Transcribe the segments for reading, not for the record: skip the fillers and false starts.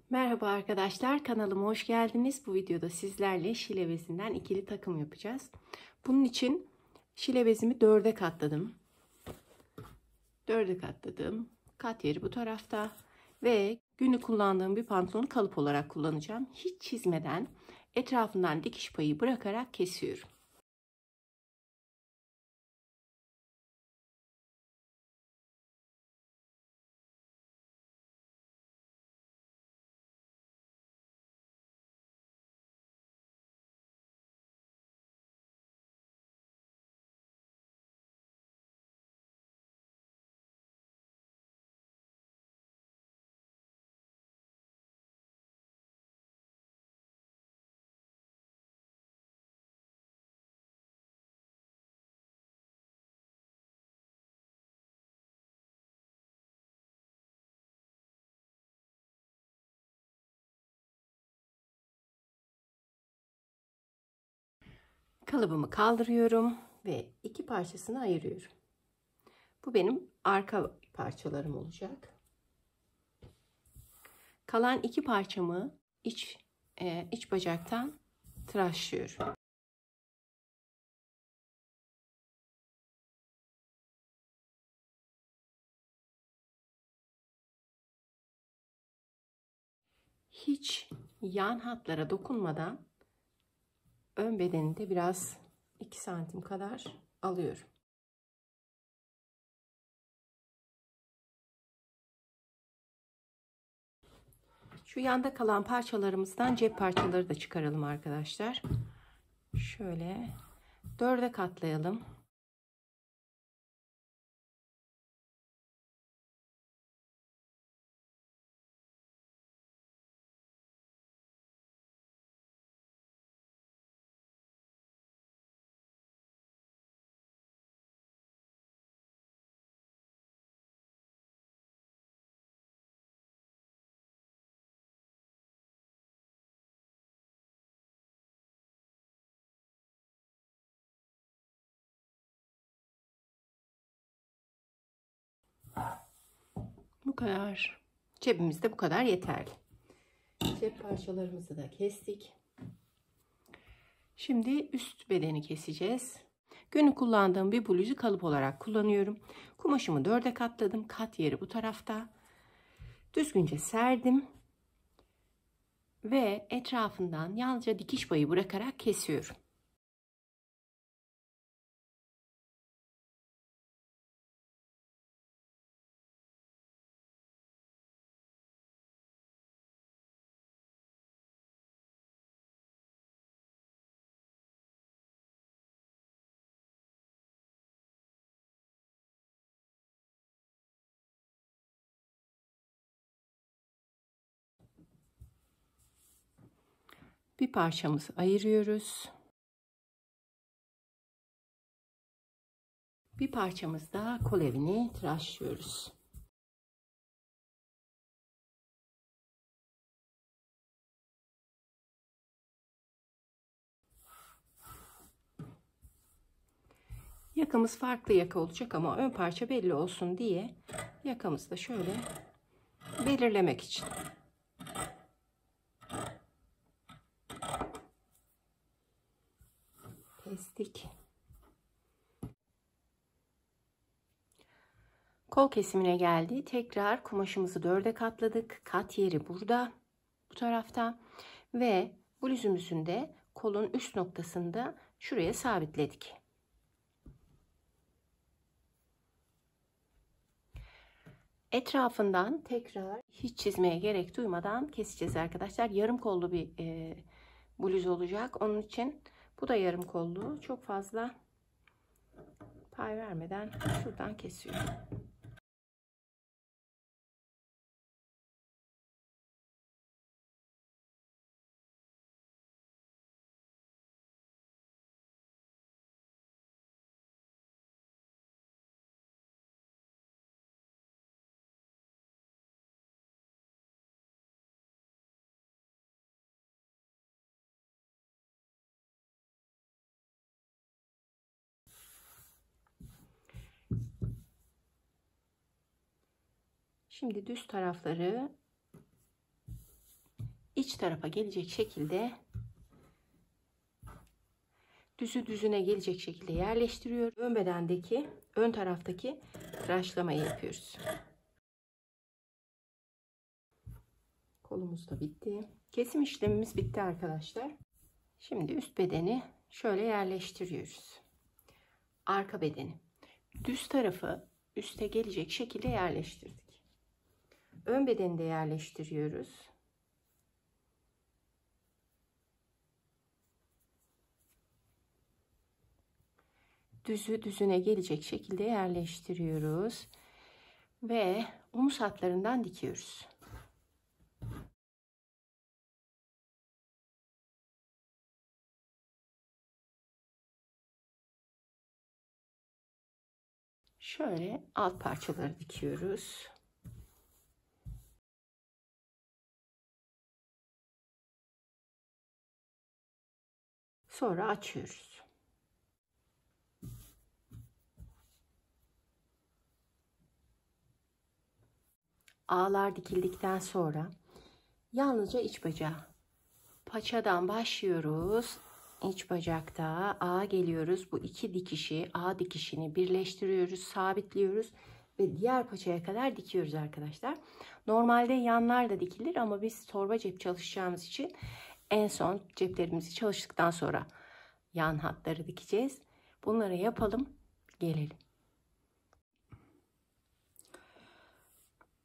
Merhaba arkadaşlar, kanalıma hoş geldiniz. Bu videoda sizlerle şile bezinden ikili takım yapacağız. Bunun için şile bezimi 4'e katladım. 4'e katladım. Kat yeri bu tarafta ve günlük kullandığım bir pantolonu kalıp olarak kullanacağım. Hiç çizmeden etrafından dikiş payı bırakarak kesiyorum. Kalıbımı kaldırıyorum ve iki parçasını ayırıyorum. Bu benim arka parçalarım olacak. Kalan iki parçamı iç bacaktan tıraşlıyorum. Hiç yan hatlara dokunmadan ön bedeninde biraz 2 santim kadar alıyorum. Şu yanda kalan parçalarımızdan cep parçaları da çıkaralım arkadaşlar. Şöyle 4'e katlayalım. Bu kadar. Cebimizde bu kadar yeterli. Cep parçalarımızı da kestik. Şimdi üst bedeni keseceğiz. Günlük kullandığım bir bluzu kalıp olarak kullanıyorum. Kumaşımı 4'e katladım. Kat yeri bu tarafta. Düzgünce serdim. Ve etrafından yalnızca dikiş payı bırakarak kesiyorum. Bir parçamızı ayırıyoruz. Bir parçamız da kol evini tıraşlıyoruz. Yakamız farklı yaka olacak ama ön parça belli olsun diye yakamızı da şöyle belirlemek için. Kestik. Kol kesimine geldi. Tekrar kumaşımızı 4'e katladık. Kat yeri burada, bu tarafta ve bluzumuzun de kolun üst noktasında şuraya sabitledik. Etrafından tekrar hiç çizmeye gerek duymadan keseceğiz arkadaşlar. Yarım kollu bir bluz olacak. Onun için bu da yarım kollu. Çok fazla pay vermeden şuradan kesiyorum. Şimdi düz tarafları iç tarafa gelecek şekilde, düzü düzüne gelecek şekilde yerleştiriyorum. Ön bedendeki, ön taraftaki tıraşlamayı yapıyoruz. Kolumuz da bitti. Kesim işlemimiz bitti arkadaşlar. Şimdi üst bedeni şöyle yerleştiriyoruz. Arka bedeni. Düz tarafı üste gelecek şekilde yerleştirdik. Ön bedeni de yerleştiriyoruz. Düzü düzüne gelecek şekilde yerleştiriyoruz. Ve omuz hatlarından dikiyoruz. Şöyle alt parçaları dikiyoruz. Sonra açıyoruz. Ağlar dikildikten sonra yalnızca iç bacağı. Paçadan başlıyoruz. İç bacakta ağa geliyoruz. Bu iki dikişi, ağ dikişini birleştiriyoruz, sabitliyoruz ve diğer paçaya kadar dikiyoruz arkadaşlar. Normalde yanlar da dikilir ama biz torba cep çalışacağımız için en son ceplerimizi çalıştıktan sonra yan hatları dikeceğiz. Bunları yapalım, gelelim.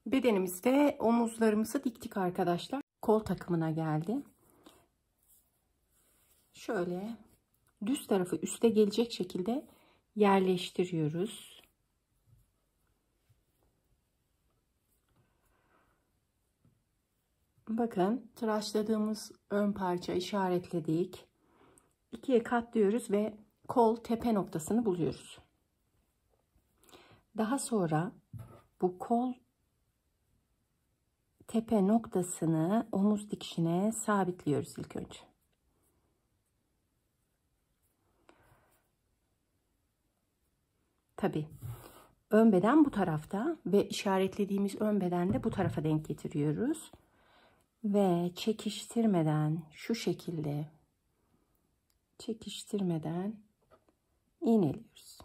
Bedenimizde omuzlarımızı diktik arkadaşlar. Kol takımına geldi. Şöyle düz tarafı üste gelecek şekilde yerleştiriyoruz. Bakın tıraşladığımız ön parça işaretledik. İkiye katlıyoruz ve kol tepe noktasını buluyoruz. Daha sonra bu kol tepe noktasını omuz dikişine sabitliyoruz ilk önce. Tabii ön beden bu tarafta ve işaretlediğimiz ön beden de bu tarafa denk getiriyoruz. Ve çekiştirmeden şu şekilde çekiştirmeden iğneliyoruz.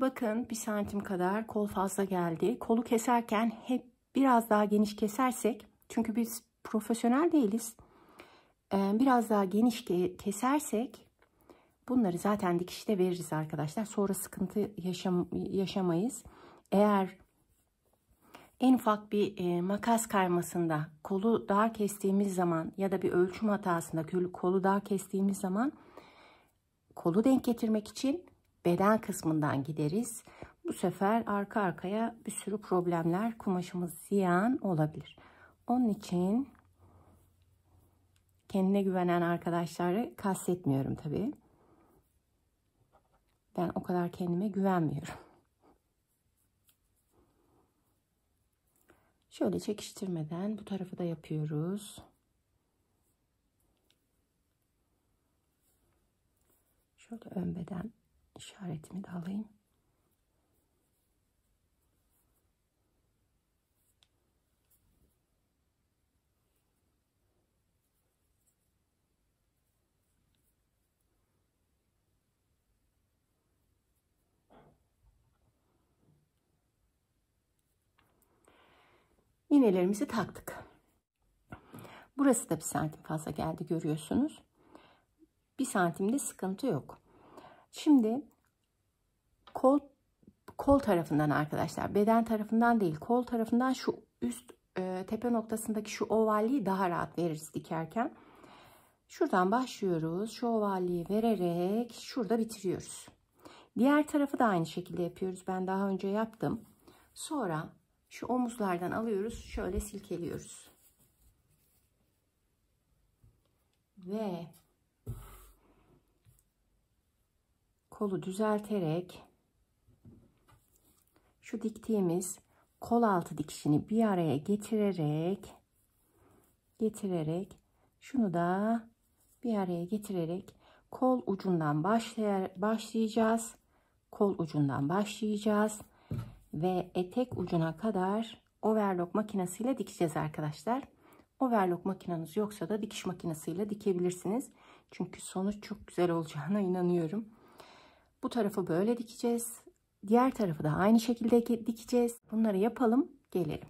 Bakın 1 santim kadar kol fazla geldi. Kolu keserken hep biraz daha geniş kesersek, çünkü biz profesyonel değiliz, biraz daha geniş kesersek bunları zaten dikişte veririz arkadaşlar. Sonra sıkıntı yaşamayız. Eğer en ufak bir makas kaymasında kolu dar kestiğimiz zaman ya da bir ölçüm hatasında kolu dar kestiğimiz zaman kolu denk getirmek için beden kısmından gideriz. Bu sefer arka arkaya bir sürü problemler, kumaşımız ziyan olabilir. Onun için kendine güvenen arkadaşları kastetmiyorum tabii. Ben o kadar kendime güvenmiyorum. Şöyle çekiştirmeden bu tarafı da yapıyoruz. Şöyle ön beden işaretimi de alayım. İğnelerimizi taktık. Burası da 1 santim fazla geldi, görüyorsunuz. 1 santimde sıkıntı yok. Şimdi kol tarafından arkadaşlar, beden tarafından değil, kol tarafından şu üst tepe noktasındaki şu ovalliği daha rahat veririz dikerken. Şuradan başlıyoruz. Şu ovalliği vererek şurada bitiriyoruz. Diğer tarafı da aynı şekilde yapıyoruz. Ben daha önce yaptım. Sonra şu omuzlardan alıyoruz. Şöyle silkeliyoruz. Ve kolu düzelterek şu diktiğimiz kol altı dikişini bir araya getirerek şunu da bir araya getirerek kol ucundan başlayacağız. kol ucundan başlayacağız ve etek ucuna kadar overlock makinesiyle dikeceğiz arkadaşlar. Overlock makineniz yoksa da dikiş makinesiyle dikebilirsiniz. Çünkü sonuç çok güzel olacağına inanıyorum. Bu tarafı böyle dikeceğiz. Diğer tarafı da aynı şekilde dikeceğiz. Bunları yapalım, gelelim.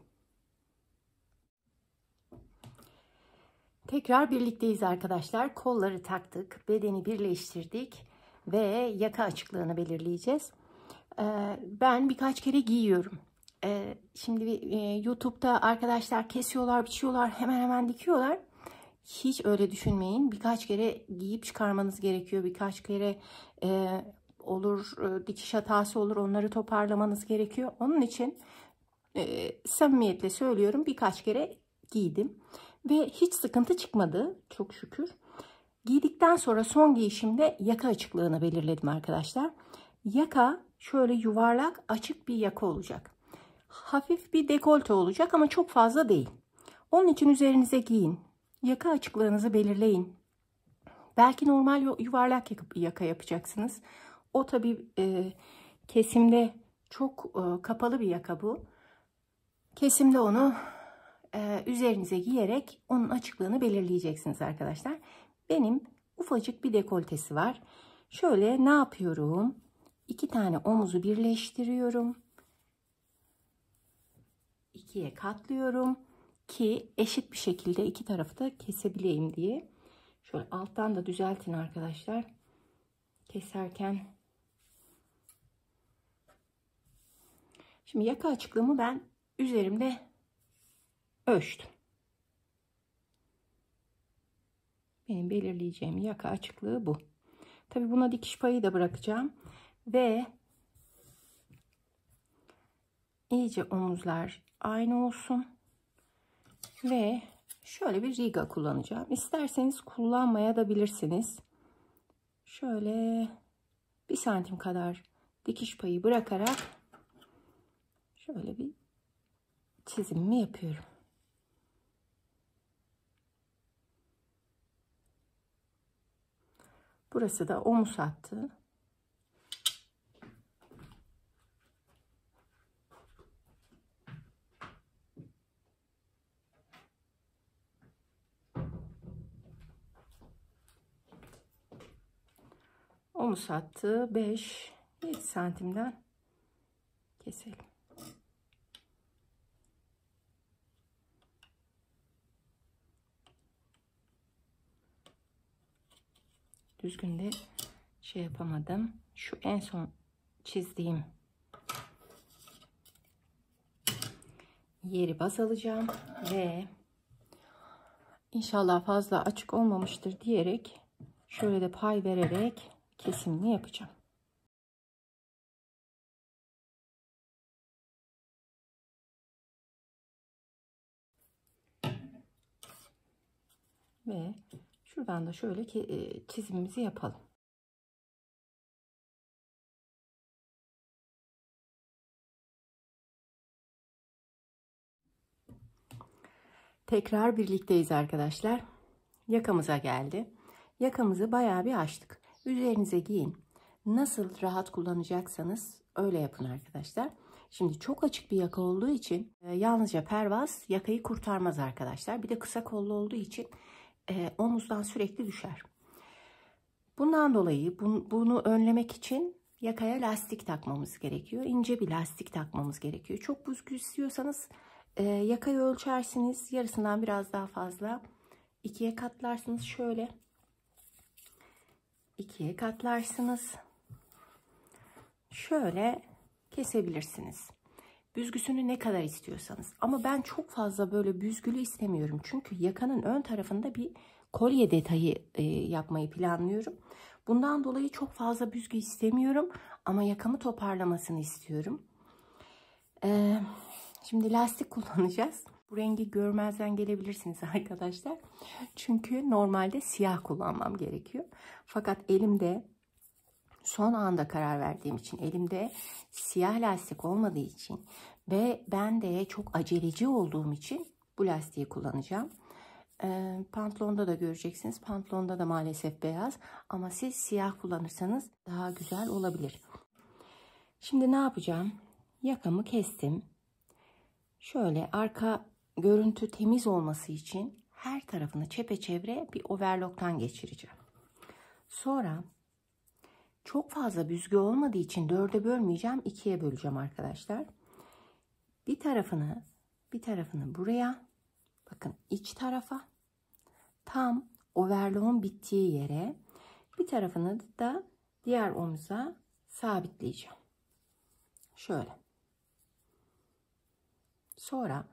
Tekrar birlikteyiz arkadaşlar. Kolları taktık, bedeni birleştirdik ve yaka açıklığını belirleyeceğiz. Ben birkaç kere giyiyorum. Şimdi YouTube'da arkadaşlar kesiyorlar, biçiyorlar, hemen dikiyorlar. Hiç öyle düşünmeyin. Birkaç kere giyip çıkarmanız gerekiyor. Birkaç kere olur dikiş hatası olur, onları toparlamanız gerekiyor. Onun için samimiyetle söylüyorum, birkaç kere giydim ve hiç sıkıntı çıkmadı çok şükür. Giydikten sonra son giyişimde yaka açıklığını belirledim arkadaşlar. Yaka şöyle yuvarlak açık bir yaka olacak. Hafif bir dekolte olacak ama çok fazla değil. Onun için üzerinize giyin. Yaka açıklığınızı belirleyin. Belki normal yuvarlak yaka yapacaksınız. O tabii kesimde çok kapalı bir yaka bu. Kesimde onu üzerinize giyerek onun açıklığını belirleyeceksiniz arkadaşlar. Benim ufacık bir dekoltesi var. Şöyle ne yapıyorum? 2 tane omuzu birleştiriyorum. 2'ye katlıyorum ki eşit bir şekilde iki tarafı da kesebileyim diye. Şöyle alttan da düzeltin arkadaşlar. Keserken. Şimdi yaka açıklığımı ben üzerimde ölçtüm. Benim belirleyeceğim yaka açıklığı bu. Tabii buna dikiş payı da bırakacağım ve iyice omuzlar aynı olsun ve şöyle bir riga kullanacağım. İsterseniz kullanmaya da bilirsiniz. Şöyle 1 santim kadar dikiş payı bırakarak şöyle bir çizimimi yapıyorum. Burası da omuz hattı. Omuz hattı 5-7 santimden keselim. Düzgün de şey yapamadım. Şu en son çizdiğim yeri baz alacağım ve inşallah fazla açık olmamıştır diyerek şöyle de pay vererek kesimini yapacağım. Ve şuradan da şöyle çizimimizi yapalım. Tekrar birlikteyiz arkadaşlar. Yakamıza geldi. Yakamızı bayağı bir açtık. Üzerinize giyin. Nasıl rahat kullanacaksanız öyle yapın arkadaşlar. Şimdi çok açık bir yaka olduğu için yalnızca pervaz yakayı kurtarmaz arkadaşlar. Bir de kısa kollu olduğu için omuzdan sürekli düşer. Bundan dolayı bunu önlemek için yakaya lastik takmamız gerekiyor. İnce bir lastik takmamız gerekiyor. Çok büzgü istiyorsanız yakayı ölçersiniz. Yarısından biraz daha fazla 2'ye katlarsınız. Şöyle 2'ye katlarsınız. Şöyle kesebilirsiniz. Büzgüsünü ne kadar istiyorsanız. Ama ben çok fazla böyle büzgülü istemiyorum. Çünkü yakanın ön tarafında bir kolye detayı yapmayı planlıyorum. Bundan dolayı çok fazla büzgü istemiyorum. Ama yakamı toparlamasını istiyorum. Şimdi lastik kullanacağız. Bu rengi görmezden gelebilirsiniz arkadaşlar. Çünkü normalde siyah kullanmam gerekiyor. Fakat elimde son anda karar verdiğim için, elimde siyah lastik olmadığı için ve ben de çok aceleci olduğum için bu lastiği kullanacağım. Pantolonda da göreceksiniz. Pantolonda da maalesef beyaz ama siz siyah kullanırsanız daha güzel olabilir. Şimdi ne yapacağım? Yakamı kestim. Şöyle arka görüntü temiz olması için her tarafını çepeçevre bir overlock'tan geçireceğim. Sonra çok fazla büzgü olmadığı için 4'e bölmeyeceğim, 2'ye böleceğim arkadaşlar. Bir tarafını buraya, bakın iç tarafa, tam overlock'un bittiği yere, bir tarafını da diğer omuza sabitleyeceğim. Şöyle. Sonra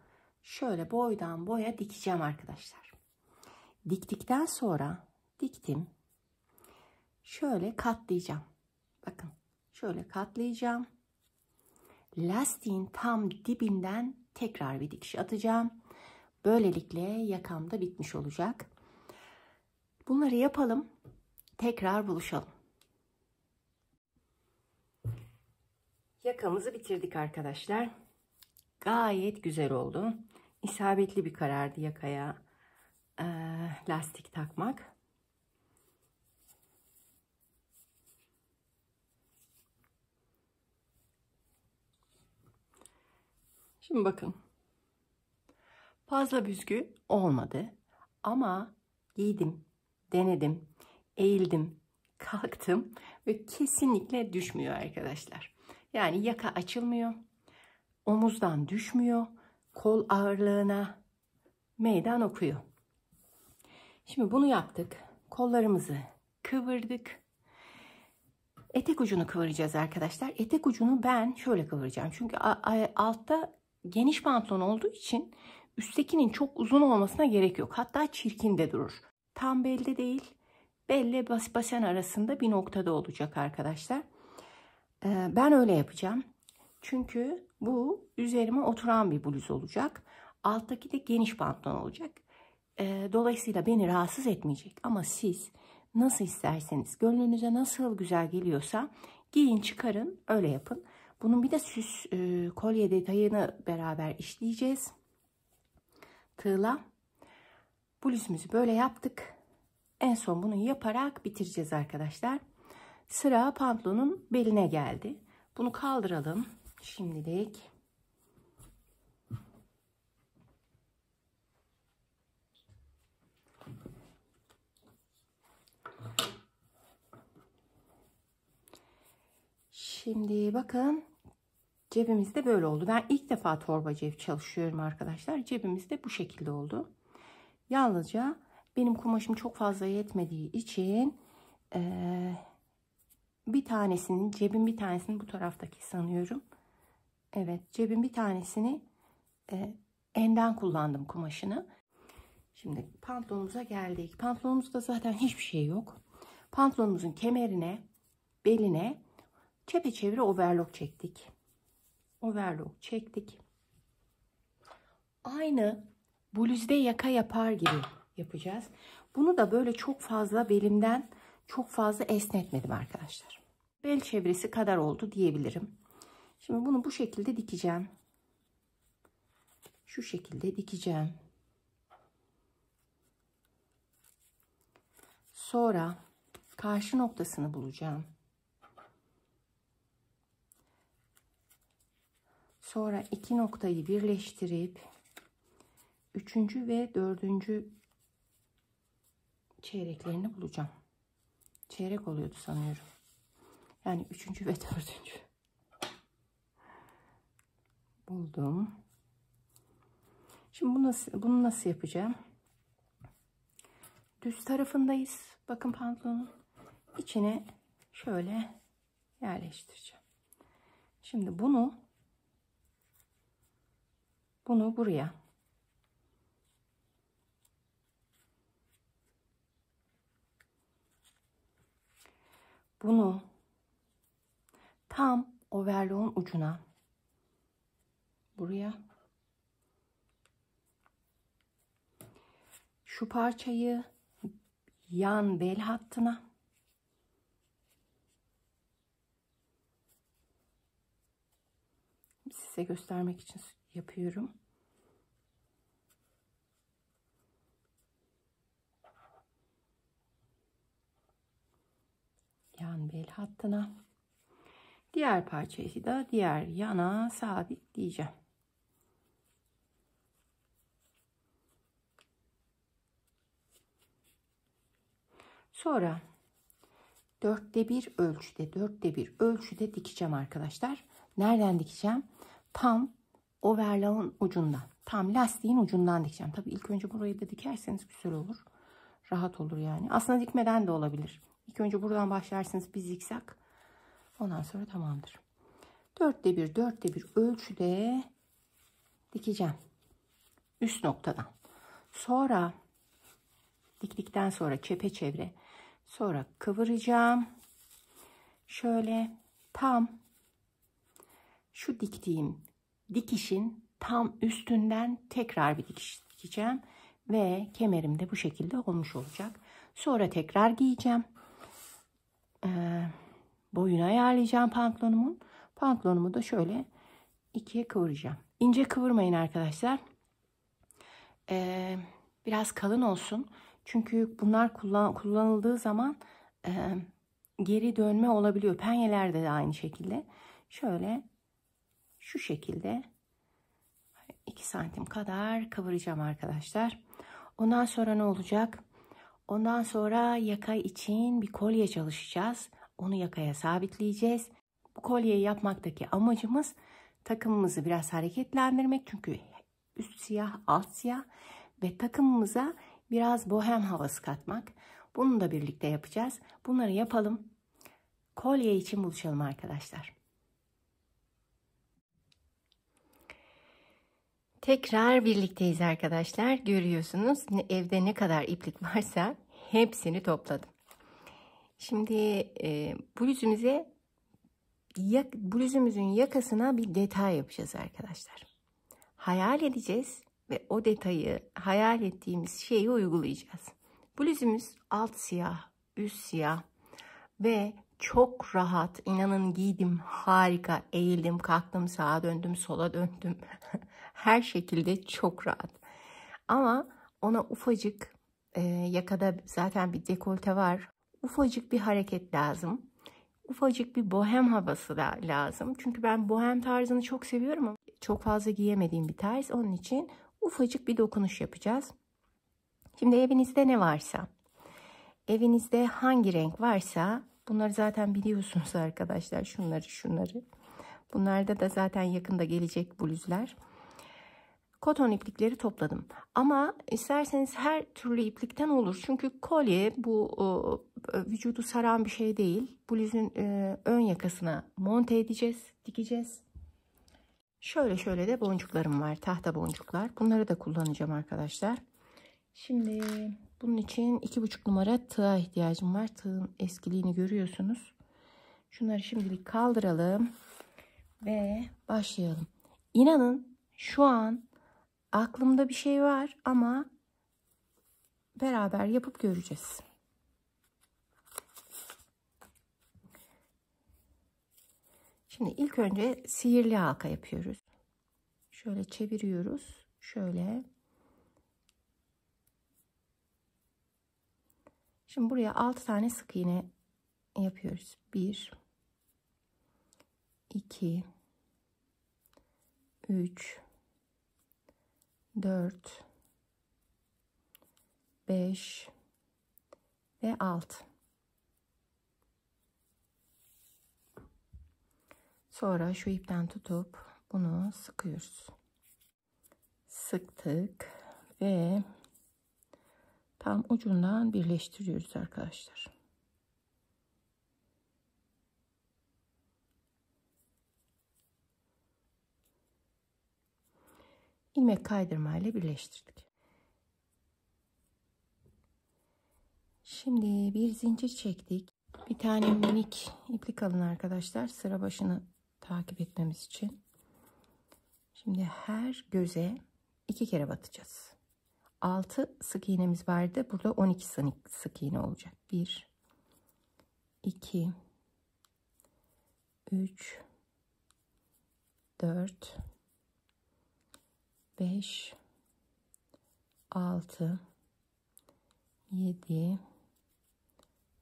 şöyle boydan boya dikeceğim arkadaşlar. Diktikten sonra diktim. Şöyle katlayacağım. Bakın şöyle katlayacağım. Lastiğin tam dibinden tekrar bir dikiş atacağım. Böylelikle yakam da bitmiş olacak. Bunları yapalım. Tekrar buluşalım. Yakamızı bitirdik arkadaşlar. Gayet güzel oldu. İsabetli bir karardı yakaya lastik takmak. Şimdi bakın. Fazla büzgü olmadı. Ama giydim, denedim, eğildim, kalktım ve kesinlikle düşmüyor arkadaşlar. Yani yaka açılmıyor. Omuzdan düşmüyor. Kol ağırlığına meydan okuyor. Şimdi bunu yaptık. Kollarımızı kıvırdık. Etek ucunu kıvıracağız arkadaşlar. Etek ucunu ben şöyle kıvıracağım. Çünkü altta geniş pantolon olduğu için üsttekinin çok uzun olmasına gerek yok. Hatta çirkin de durur. Tam belde değil. Belle basen arasında bir noktada olacak arkadaşlar. Ben öyle yapacağım. Çünkü bu üzerime oturan bir bluz olacak. Alttaki de geniş pantolon olacak. Dolayısıyla beni rahatsız etmeyecek. Ama siz nasıl isterseniz, gönlünüze nasıl güzel geliyorsa giyin, çıkarın, öyle yapın. Bunun bir de süs kolye detayını beraber işleyeceğiz. Tığla. Bluzumuzu böyle yaptık. En son bunu yaparak bitireceğiz arkadaşlar. Sıra pantolonun beline geldi. Bunu kaldıralım şimdilik. Şimdi bakın, cebimiz de böyle oldu. Ben ilk defa torba cep çalışıyorum arkadaşlar. Cebimiz de bu şekilde oldu. Yalnızca benim kumaşım çok fazla yetmediği için bir tanesinin, cebin bir tanesini bu taraftaki sanıyorum. Evet, cebin bir tanesini enden kullandım kumaşını. Şimdi pantolonumuza geldik. Pantolonumuzda zaten hiçbir şey yok. Pantolonumuzun kemerine, beline çepeçevre overlock çektik. Overlock çektik. Aynı bluzde yaka yapar gibi yapacağız. Bunu da böyle çok fazla belimden çok fazla esnetmedim arkadaşlar. Bel çevresi kadar oldu diyebilirim. Şimdi bunu bu şekilde dikeceğim. Şu şekilde dikeceğim. Sonra karşı noktasını bulacağım. Sonra iki noktayı birleştirip üçüncü ve dördüncü çeyreklerini bulacağım. Çeyrek oluyordu sanıyorum. Yani üçüncü ve dördüncü. Buldum. Şimdi bunu nasıl yapacağım? Düz tarafındayız. Bakın pantolonun içine şöyle yerleştireceğim. Şimdi bunu buraya, bunu tam overlock'un ucuna, buraya, şu parçayı yan bel hattına, size göstermek için yapıyorum. Yan bel hattına Diğer parçayı da diğer yana sabitleyeceğim. Sonra 4'te 1 ölçüde dikeceğim arkadaşlar. Nereden dikeceğim? Tam overlock'un ucundan. Tam lastiğin ucundan dikeceğim. Tabii ilk önce burayı da dikerseniz güzel olur. Rahat olur yani. Aslında dikmeden de olabilir. İlk önce buradan başlarsınız bir zikzak. Ondan sonra tamamdır. 4'te 1 ölçüde dikeceğim. Üst noktadan. Sonra diktikten sonra çepeçevre. Sonra kıvıracağım. Şöyle tam şu diktiğim dikişin tam üstünden tekrar bir dikiş dikeceğim. Ve kemerim de bu şekilde olmuş olacak. Sonra tekrar giyeceğim. Boyunu ayarlayacağım pantolonumun. Pantolonumu da şöyle ikiye kıvıracağım. İnce kıvırmayın arkadaşlar. Biraz kalın olsun. Çünkü bunlar kullanıldığı zaman geri dönme olabiliyor. Penyelerde de aynı şekilde. Şöyle şu şekilde 2 santim kadar kıvıracağım arkadaşlar. Ondan sonra ne olacak? Ondan sonra yaka için bir kolye çalışacağız. Onu yakaya sabitleyeceğiz. Bu kolyeyi yapmaktaki amacımız takımımızı biraz hareketlendirmek. Çünkü üst siyah, alt siyah ve takımımıza biraz bohem havası katmak. Bunu da birlikte yapacağız. Bunları yapalım. Kolye için buluşalım arkadaşlar. Tekrar birlikteyiz arkadaşlar. Görüyorsunuz evde ne kadar iplik varsa hepsini topladım. Şimdi bluzumuzun yakasına bir detay yapacağız arkadaşlar. Hayal edeceğiz ve o detayı hayal ettiğimiz şeyi uygulayacağız. Bluzumuz alt siyah, üst siyah ve çok rahat. İnanın giydim, harika, eğildim, kalktım, sağa döndüm, sola döndüm. Her şekilde çok rahat. Ama ona ufacık yakada zaten bir dekolte var. Ufacık bir hareket lazım. Ufacık bir bohem havası da lazım. Çünkü ben bohem tarzını çok seviyorum ama çok fazla giyemediğim bir tarz. Onun için ufacık bir dokunuş yapacağız. Şimdi evinizde ne varsa, evinizde hangi renk varsa bunları zaten biliyorsunuz arkadaşlar. Şunları. Bunlarda da zaten yakında gelecek bluzlar. Koton iplikleri topladım. Ama isterseniz her türlü iplikten olur. Çünkü kolye bu vücudu saran bir şey değil. Bluzun ön yakasına monte edeceğiz, dikeceğiz. Şöyle de boncuklarım var. Tahta boncuklar. Bunları da kullanacağım arkadaşlar. Şimdi bunun için 2,5 numara tığa ihtiyacım var. Tığın eskiliğini görüyorsunuz. Şunları şimdilik kaldıralım ve başlayalım. İnanın şu an aklımda bir şey var ama beraber yapıp göreceğiz. Şimdi ilk önce sihirli halka yapıyoruz. Şöyle çeviriyoruz. Şöyle. Şimdi buraya 6 tane sık iğne yapıyoruz. 1 2 3 4 5 ve 6. Sonra şu ipten tutup bunu sıkıyoruz. Sıktık ve tam ucundan birleştiriyoruz arkadaşlar. İlmek kaydırma ile birleştirdik. Şimdi bir zincir çektik. Bir tane minik iplik alın arkadaşlar. Sıra başını takip etmemiz için. Şimdi her göze 2 kere batacağız. 6 sık iğnemiz vardı. Burada 12 sık iğne olacak. 1 2 3 4 5 6 7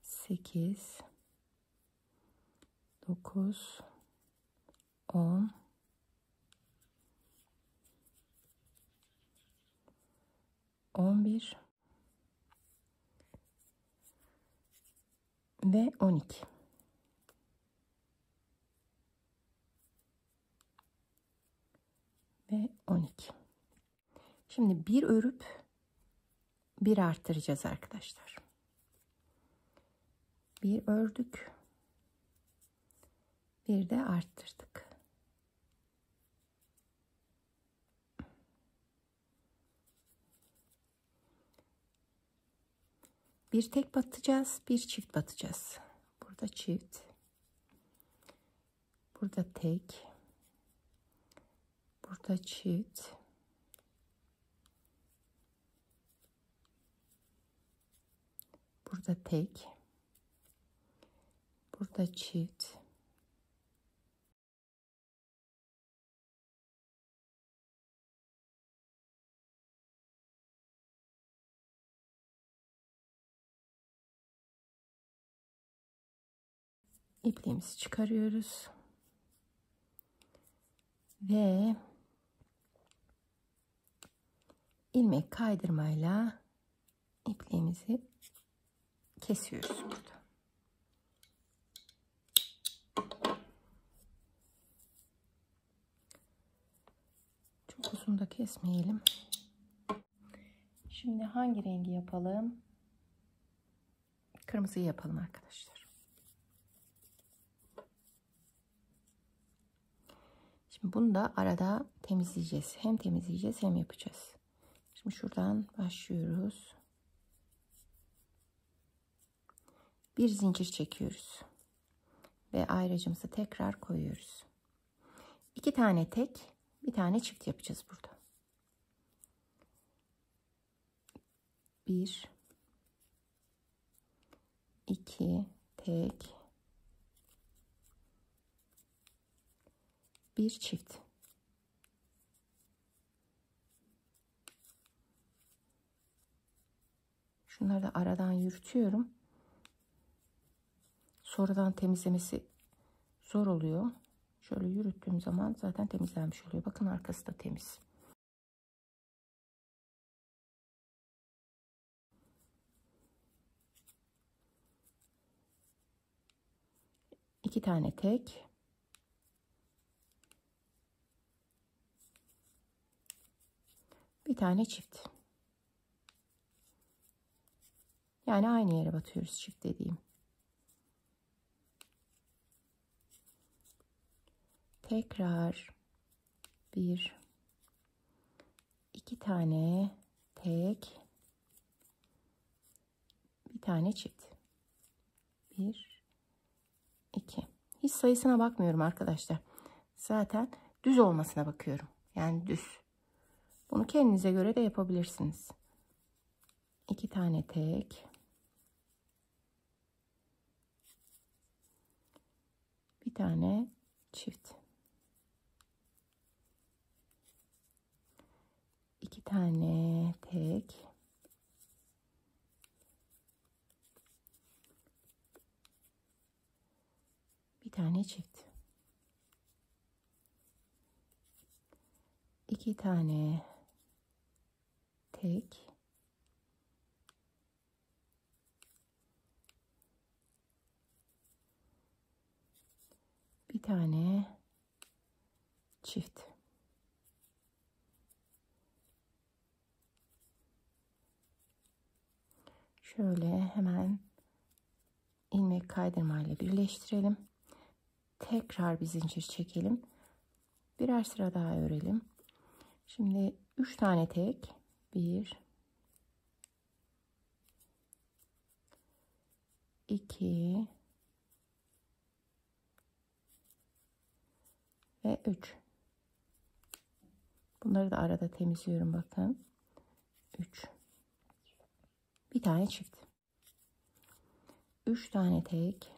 8 9 10, 11 ve 12. Ve 12. Şimdi bir örüp bir arttıracağız arkadaşlar. Bir ördük, bir de arttırdık. Bir tek batacağız, bir çift batacağız. Burada çift, burada tek, burada çift, burada tek, burada çift, ipliğimizi çıkarıyoruz ve ilmek kaydırmayla ipliğimizi kesiyoruz burada. Çok uzun da kesmeyelim. Şimdi hangi rengi yapalım? Kırmızıyı yapalım arkadaşlar. Şimdi bunu da arada temizleyeceğiz. Hem temizleyeceğiz hem yapacağız. Şimdi şuradan başlıyoruz. Bir zincir çekiyoruz. Ve ayracımızı tekrar koyuyoruz. 2 tane tek, bir tane çift yapacağız burada. 1, 2 tek, bir çift. Şunları da aradan yürütüyorum. Sonradan temizlemesi zor oluyor. Şöyle yürüttüğüm zaman zaten temizlenmiş oluyor. Bakın arkası da temiz. İki tane tek. Bir tane çift. Yani aynı yere batıyoruz çift dediğim. Tekrar bir, iki tane tek, bir tane çift. Bir, iki. Hiç sayısına bakmıyorum arkadaşlar. Zaten düz olmasına bakıyorum. Yani düz. Bunu kendinize göre de yapabilirsiniz. İki tane tek. Bir tane çift. 2 tane tek. Bir tane çift. 2 tane tek. Bir tane çift. Şöyle hemen ilmek kaydırmayla birleştirelim. Tekrar bir zincir çekelim. Birer sıra daha örelim. Şimdi 3 tane tek. 1, 2 ve 3. Bunları da arada temizliyorum bakın. 3. Bir tane çift. 3 tane tek.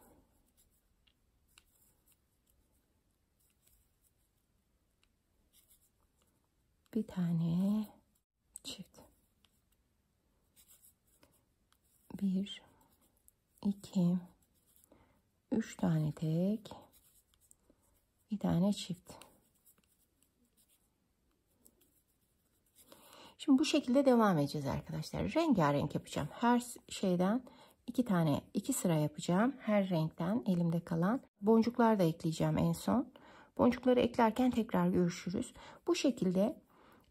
Bir tane çift. 1, 2, 3 tane tek. Bir tane çift. Şimdi bu şekilde devam edeceğiz arkadaşlar. Rengarenk yapacağım. Her şeyden 2 sıra yapacağım. Her renkten elimde kalan. Boncuklar da ekleyeceğim en son. Boncukları eklerken tekrar görüşürüz. Bu şekilde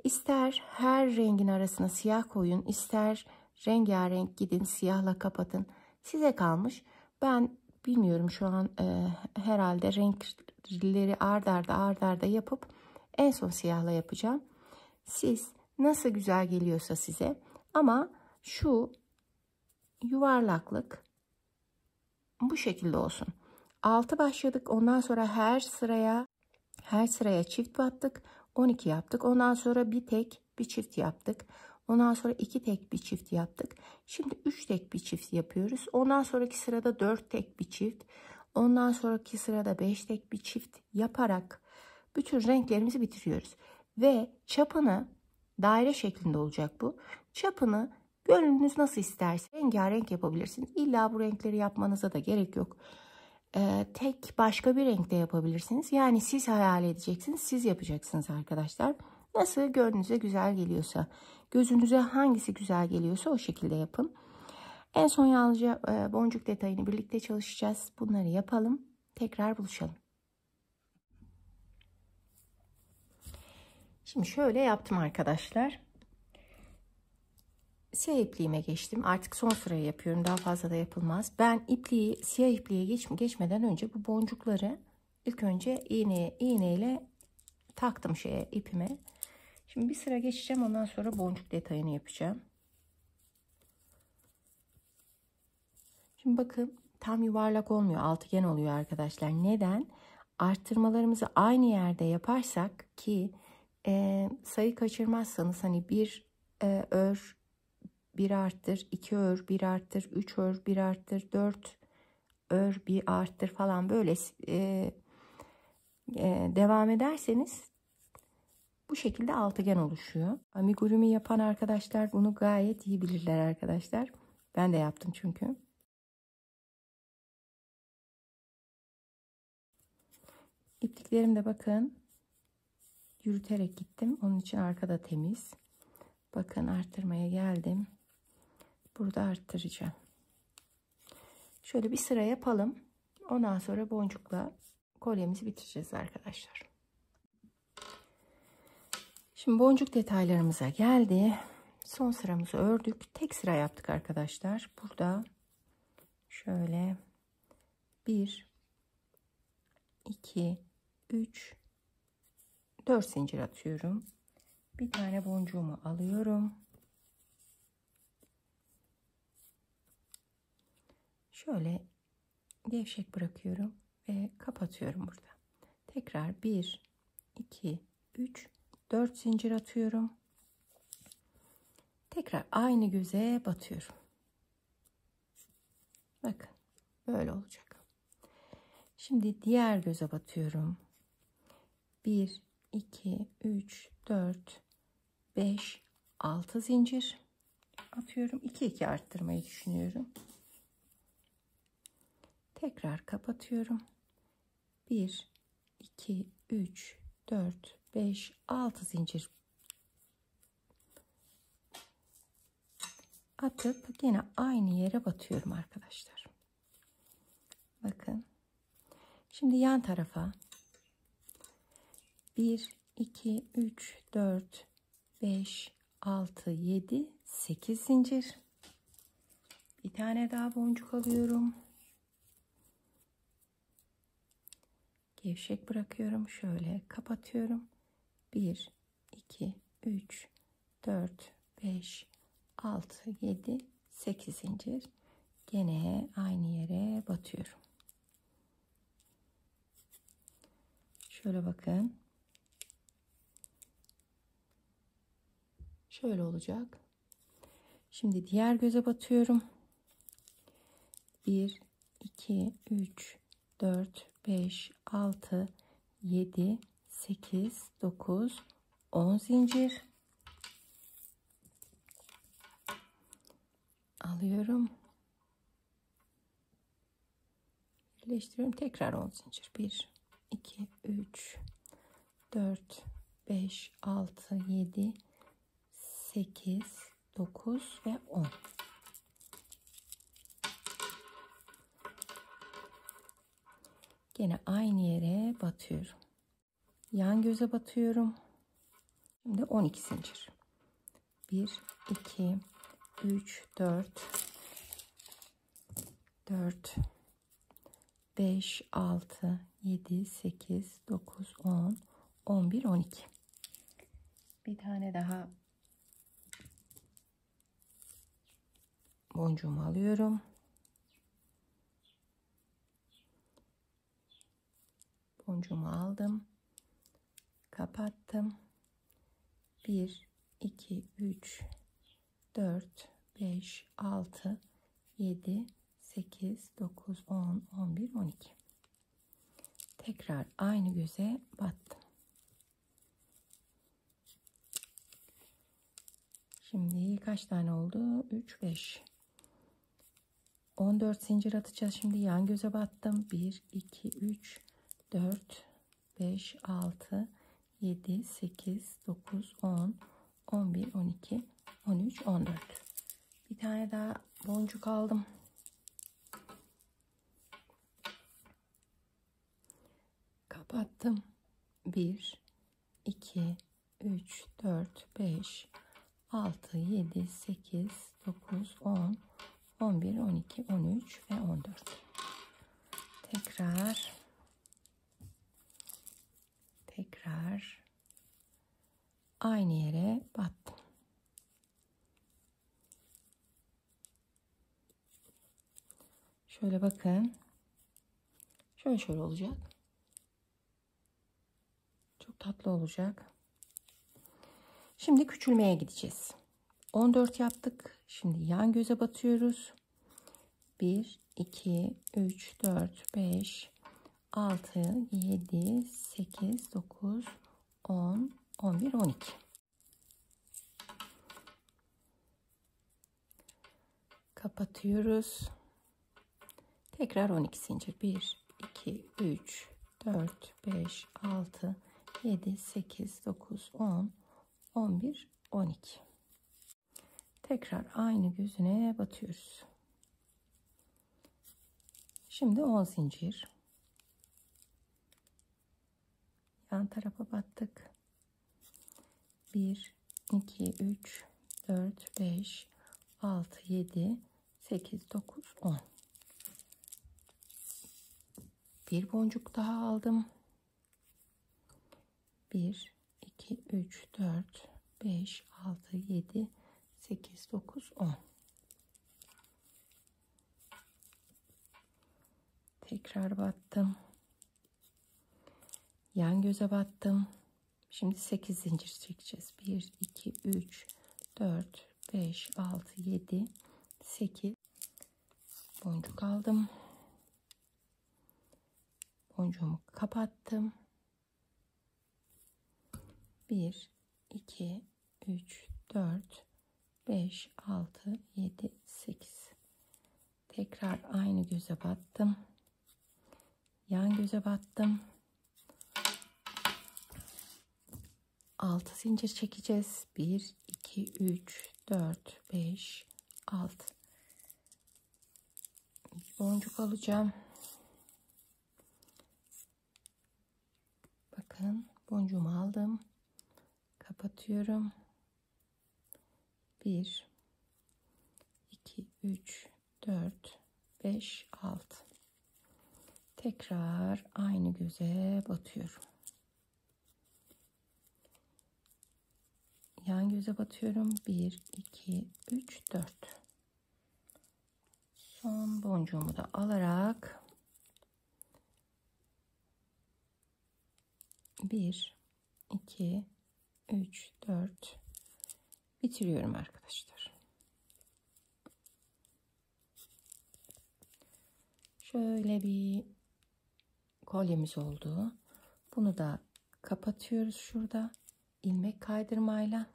ister her rengin arasına siyah koyun, ister rengarenk gidin siyahla kapatın. Size kalmış. Ben bilmiyorum şu an herhalde renkleri ard arda yapıp en son siyahla yapacağım. Siz nasıl güzel geliyorsa size, ama şu yuvarlaklık bu şekilde olsun. 6 başladık. Ondan sonra her sıraya çift battık. 12 yaptık. Ondan sonra bir tek bir çift yaptık. Ondan sonra 2 tek bir çift yaptık. Şimdi 3 tek bir çift yapıyoruz. Ondan sonraki sırada 4 tek bir çift. Ondan sonraki sırada 5 tek bir çift yaparak bütün renklerimizi bitiriyoruz. Ve çapını daire şeklinde olacak bu. Çapını gönlünüz nasıl isterse rengarenk yapabilirsiniz. İlla bu renkleri yapmanıza da gerek yok. Tek başka bir renkte yapabilirsiniz. Yani siz hayal edeceksiniz. Siz yapacaksınız arkadaşlar. Nasıl gönlünüze güzel geliyorsa, gözünüze hangisi güzel geliyorsa o şekilde yapın. En son yalnızca boncuk detayını birlikte çalışacağız. Bunları yapalım. Tekrar buluşalım. Şimdi şöyle yaptım arkadaşlar. Siyah ipliğime geçtim. Artık son sırayı yapıyorum. Daha fazla da yapılmaz. Ben siyah ipliğe geçmeden önce bu boncukları ilk önce iğneyle taktım ipime. Şimdi bir sıra geçeceğim. Ondan sonra boncuk detayını yapacağım. Şimdi bakın tam yuvarlak olmuyor. Altıgen oluyor arkadaşlar. Neden? Arttırmalarımızı aynı yerde yaparsak ki sayı kaçırmazsanız hani bir ör, 1 arttır, 2 ör, 1 arttır, 3 ör, 1 arttır, 4 ör, 1 arttır falan böyle devam ederseniz bu şekilde altıgen oluşuyor. Amigurumi yapan arkadaşlar bunu gayet iyi bilirler arkadaşlar. Ben de yaptım çünkü. İpliklerim de bakın yürüterek gittim. Onun için arkada temiz. Bakın arttırmaya geldim. Burada arttıracağım. Şöyle bir sıra yapalım. Ondan sonra boncukla kolyemizi bitireceğiz arkadaşlar. Şimdi boncuk detaylarımıza geldi. Son sıramızı ördük. Tek sıra yaptık arkadaşlar. Burada şöyle 1, 2, 3, 4 zincir atıyorum. Bir tane boncuğumu alıyorum. Şöyle gevşek bırakıyorum ve kapatıyorum burada. Tekrar 1, 2, 3, 4 zincir atıyorum. Tekrar aynı göze batıyorum. Bakın böyle olacak. Şimdi diğer göze batıyorum. 1, 2, 3, 4, 5, 6 zincir atıyorum. 2 arttırmayı düşünüyorum. Tekrar kapatıyorum. 1, 2, 3, 4, 5, 6 zincir atıp yine aynı yere batıyorum arkadaşlar. Bakın. Şimdi yan tarafa 1, 2, 3, 4, 5, 6, 7, 8 zincir. Bir tane daha boncuk alıyorum. Gevşek bırakıyorum. Şöyle kapatıyorum. 1, 2, 3, 4, 5, 6, 7, 8 zincir. Gene aynı yere batıyorum. Şöyle bakın. Şöyle olacak. Şimdi diğer göze batıyorum. 1, 2, 3, 4, 5, 6, 7, 8, 9, 10 zincir. Alıyorum. Birleştiriyorum. Tekrar 10 zincir. 1, 2, 3, 4, 5, 6, 7, 8, 9 ve 10. Gene aynı yere batıyorum. Yan göze batıyorum. Şimdi 12 zincir. 1, 2, 3, 4, 5, 6, 7, 8, 9, 10, 11, 12. Bir tane daha boncuğumu alıyorum. Boncuğumu aldım. Kapattım. 1, 2, 3, 4, 5, 6, 7, 8, 9, 10, 11, 12. Tekrar aynı göze battım. Şimdi kaç tane oldu? 3, 5. 14 zincir atacağız. Şimdi yan göze battım. 1, 2, 3, 4, 5, 6, 7, 8, 9, 10, 11, 12, 13, 14. Bir tane daha boncuk aldım. Kapattım. 1, 2, 3, 4, 5, 6, 7, 8, 9, 10, 11, 12, 13 ve 14. Tekrar aynı yere battım. Şöyle bakın. Şöyle olacak. Çok tatlı olacak. Şimdi küçülmeye gideceğiz. 14 yaptık. Şimdi yan göze batıyoruz. 1, 2, 3, 4, 5, 6, 7, 8, 9, 10, 11, 12. Kapatıyoruz. Tekrar 12 zincir. 1, 2, 3, 4, 5, 6, 7, 8, 9, 10, 11, 12. Tekrar aynı gözüne batıyoruz. Şimdi 10 zincir. Yan tarafa battık. 1, 2, 3, 4, 5, 6, 7, 8, 9, 10. Bir boncuk daha aldım. 1, 2, 3, 4, 5, 6, 7, 8, 9, 10. Tekrar battım. Yan göze battım. Şimdi 8 zincir çekeceğiz. 1, 2, 3, 4, 5, 6, 7, 8. Boncuk aldım. Boncuğumu kapattım. 1, 2, 3, 4, 5, 6, 7, 8. Tekrar aynı göze battım. Yan göze battım. 6 zincir çekeceğiz. 1, 2, 3, 4, 5, 6. Boncuk alacağım. Bakın boncuğumu aldım. Kapatıyorum. 1, 2, 3, 4, 5, 6. Tekrar aynı göze batıyorum. Yan göze batıyorum. 1, 2, 3, 4. Son boncuğumu da alarak 1, 2, 3, 4 bitiriyorum arkadaşlar. Şöyle bir kolyemiz oldu. Bunu da kapatıyoruz şurada ilmek kaydırmayla.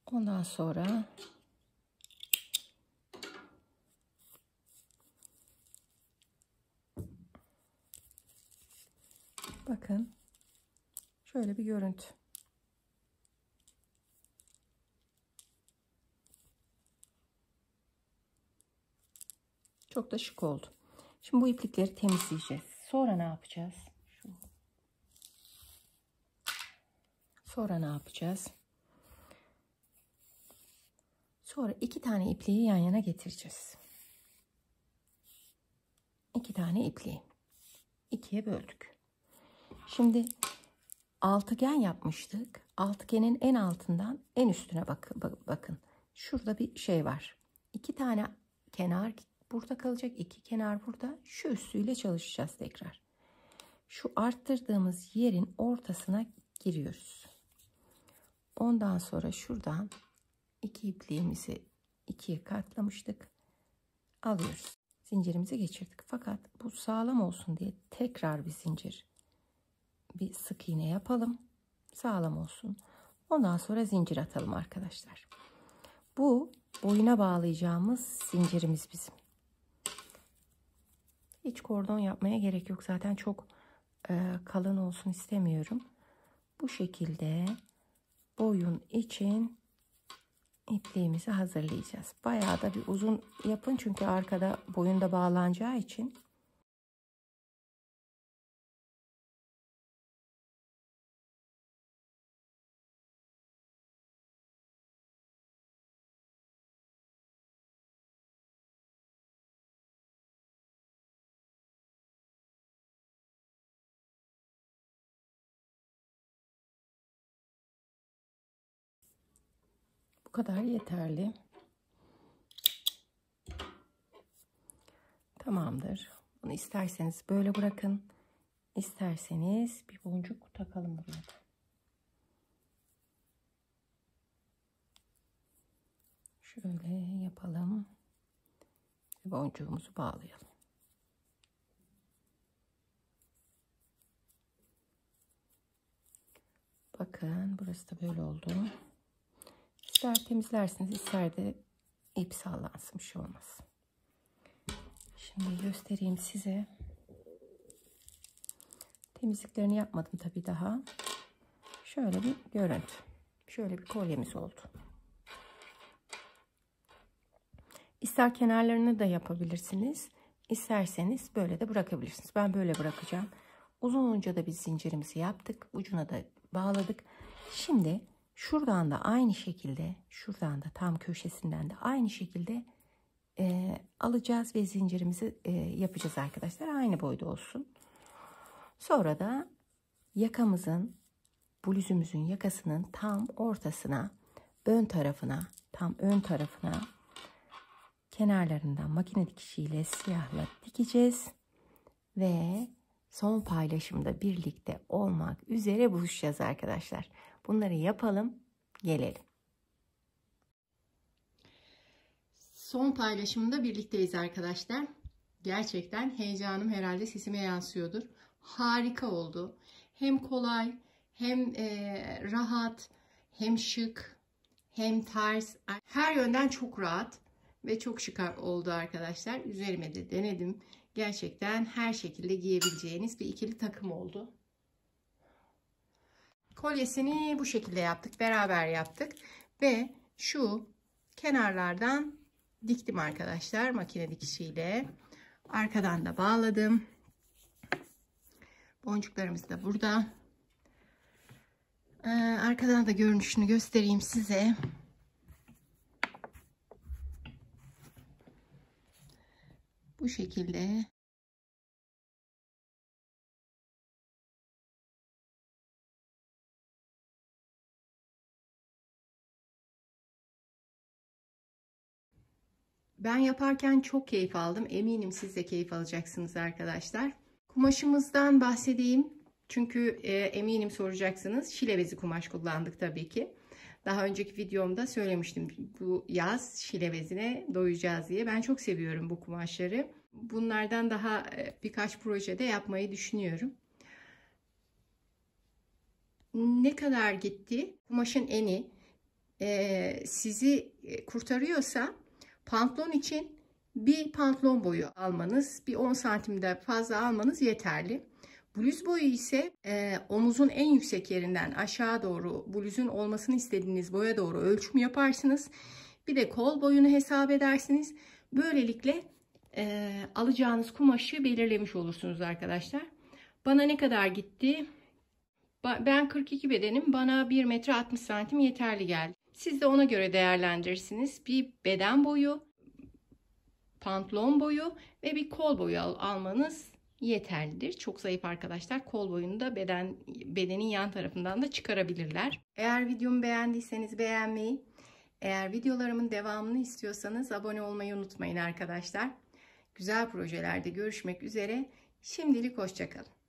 Ondan sonra Bakın şöyle bir görüntü. Çok da şık oldu. Şimdi bu iplikleri temizleyeceğiz. Sonra ne yapacağız? Sonra ne yapacağız? Sonra 2 tane ipliği yan yana getireceğiz. 2 tane ipliği 2'ye böldük. Şimdi altıgen yapmıştık. Altıgenin en altından en üstüne bakın. Şurada bir şey var. 2 tane kenar burada kalacak. 2 kenar burada. Şu üstüyle çalışacağız tekrar. Şu arttırdığımız yerin ortasına giriyoruz. Ondan sonra şuradan 2 ipliğimizi 2'ye katlamıştık. Alıyoruz. Zincirimizi geçirdik. Fakat bu sağlam olsun diye tekrar bir zincir, bir sık iğne yapalım. Sağlam olsun. Ondan sonra zincir atalım arkadaşlar. Bu boyuna bağlayacağımız zincirimiz bizim. Hiç kordon yapmaya gerek yok. Zaten çok kalın olsun istemiyorum. Bu şekilde boyun için ipliğimizi hazırlayacağız. Bayağı da bir uzun yapın çünkü arkada boyunda bağlanacağı için. Bu kadar yeterli. Tamamdır. Bunu isterseniz böyle bırakın. İsterseniz bir boncuk takalım buraya. Şöyle yapalım. Boncuğumuzu bağlayalım. Bakın burası da böyle oldu. İster temizlersiniz, ister de ip sallansın, bir şey olmaz. Şimdi göstereyim size. Temizliklerini yapmadım tabii daha. Şöyle bir görüntü. Şöyle bir kolyemiz oldu. İster kenarlarını da yapabilirsiniz. İsterseniz böyle de bırakabilirsiniz. Ben böyle bırakacağım. Uzunca da bir zincirimizi yaptık. Ucuna da bağladık. Şimdi şuradan da aynı şekilde, şuradan da tam köşesinden de aynı şekilde alacağız ve zincirimizi yapacağız arkadaşlar. Aynı boyda olsun. Sonra da yakamızın, bluzumuzun yakasının tam ortasına, ön tarafına, tam ön tarafına kenarlarından makine dikişiyle siyahla dikeceğiz ve son paylaşımda birlikte olmak üzere buluşacağız arkadaşlar. Bunları yapalım, gelelim. Son paylaşımda birlikteyiz arkadaşlar. Gerçekten heyecanım herhalde sesime yansıyordur. Harika oldu. Hem kolay, hem rahat, hem şık, hem tarz. Her yönden çok rahat ve çok şık oldu arkadaşlar. Üzerime de denedim. Gerçekten her şekilde giyebileceğiniz bir ikili takım oldu. Kolyesini bu şekilde yaptık. Beraber yaptık. Ve şu kenarlardan diktim arkadaşlar. Makine dikişiyle. Arkadan da bağladım. Boncuklarımız da burada. Arkadan da görünüşünü göstereyim size. Bu şekilde. Ben yaparken çok keyif aldım. Eminim siz de keyif alacaksınız arkadaşlar. Kumaşımızdan bahsedeyim. Çünkü eminim soracaksınız. Şile bezi kumaş kullandık tabii ki. Daha önceki videomda söylemiştim. Bu yaz şile bezine doyacağız diye. Ben çok seviyorum bu kumaşları. Bunlardan daha birkaç projede yapmayı düşünüyorum. Ne kadar gitti? Kumaşın eni sizi kurtarıyorsa pantolon için bir pantolon boyu almanız, bir 10 santimde fazla almanız yeterli. Bluz boyu ise omuzun en yüksek yerinden aşağı doğru bluzun olmasını istediğiniz boya doğru ölçüm yaparsınız. Bir de kol boyunu hesap edersiniz. Böylelikle alacağınız kumaşı belirlemiş olursunuz arkadaşlar. Bana ne kadar gitti? Ben 42 bedenim. Bana 1 metre 60 santim yeterli geldi. Siz de ona göre değerlendirirsiniz. Bir beden boyu, pantolon boyu ve bir kol boyu almanız yeterlidir. Çok zayıf arkadaşlar kol boyunu da bedenin yan tarafından da çıkarabilirler. Eğer videomu beğendiyseniz beğenmeyi, eğer videolarımın devamını istiyorsanız abone olmayı unutmayın arkadaşlar. Güzel projelerde görüşmek üzere. Şimdilik hoşça kalın.